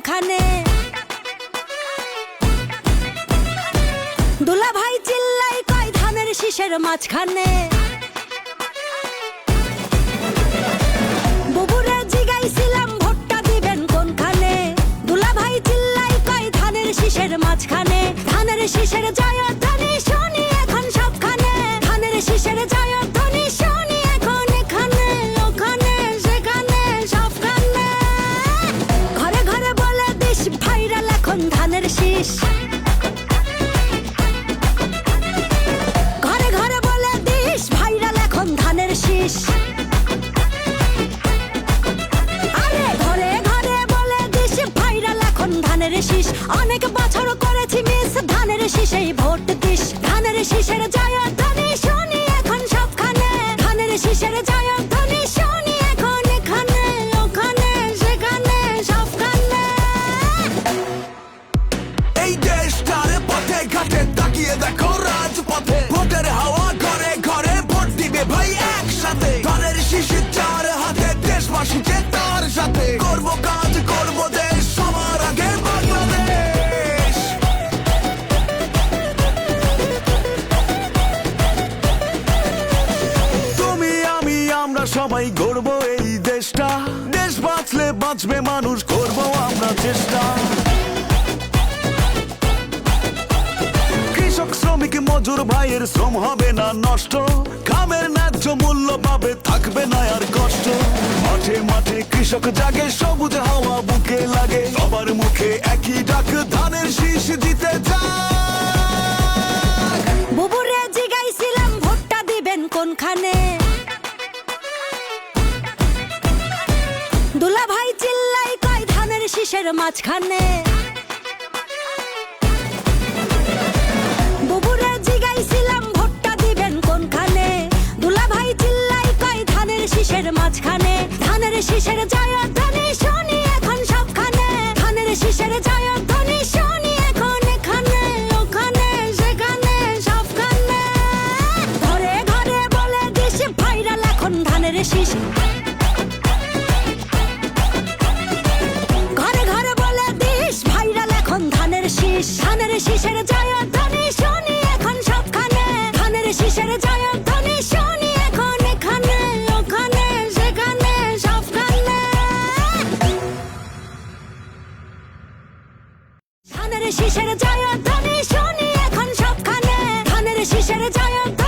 কোনখানে? দুলা ভাই চিল্লাই কয় ধানের শীষের মাঝখানে। বুবুরে জিগাইছিলাম ভোটটা দিবেন কোনখানে? দুলা ভাই চিল্লাই কয় ধানের শীষের মাঝখানে। ধানের শীষের জয়ধ্বনি শুনি এখন সবখানে। ধানের শীষের জয়ধ্বনি শুনি এখন এখানে ওখানে সেখানে সবখানে। ঘরে ঘরে বলে দিস ভাইরাল এখন ধানের শীষ। ঘরে ঘরে বলে দিস ভাইরাল এখন ধানের শীষ। আরে ঘরে ঘরে বলে দিস ভাইরাল এখন ধানের শীষ। অনেক বছর করেছি মিস ধানের শীষেই ভোট দিস। ধানের শীষের জয়ধ্বনি শুনি এখন সবখানে। ধানের শীষের জয়ধ্বনি শুনি এখন এখানে ওখানে সেখানে সবখানে। এই দেশটার পথে ঘাটে তাকিয়ে দেখো রাজপথে। ভোটের হাওয়া ঘরে ঘরে ভোট দিবে ভাই একসাথে। ধানের শীষে চার হাতে দেশবাসী যে তার সাথে। করব কাজ করব দেশ সবার আগে বাংলাদেশ। তুমি আমি আমরা সবাই গড়ব এই দেশটা। দেশ বাঁচলে বাঁচবে মানুষ, করব আমরা চেষ্টা। কৃষক শ্রমিক মজুর ভাইয়ের শ্রম হবে না নষ্ট। কামের ন্যায্য মূল্য পাবে, থাকবে না আর কষ্ট। মাঠে মাঠে কৃষক জাগে, সবুজ হাওয়া বুকে লাগে। সবার মুখে একই ডাক, ধানের শীষ দিতে যাক। বুবুরে জিগাইছিলাম ভোটটা দিবেন কোনখানে? দুলা ভাই চিল্লাই কয় ধানের শীষের মাঝখানে। বুবুরে জিগাইছিলাম ভোটটা দিবেন কোনখানে? দুলা ভাই চিল্লাই কয় ধানের শীষের মাঝখানে। ধানের শীষের জয়ধ্বনি শুনি এখন সবখানে। ধানের শীষের জয়ধ্বনি শুনি এখন এখানে ওখানে সেখানে সবখানে। ঘরে ঘরে বলে দিস ভাইরাল এখন ধানের শীষ। ঘরে ঘরে বলে দিস ভাইরাল এখন ধানের শীষ। ধানের শীষের জয়ধ্বনি শুনি এখন সবখানে। ধানের শীষের জয়ধ্বনি শুনি এখন এখানে ওখানে সেখানে সবখানে। ধানের শীষের জয়ধ্বনি শুনি এখন সবখানে। ধানের শীষের জয়ধ্বনি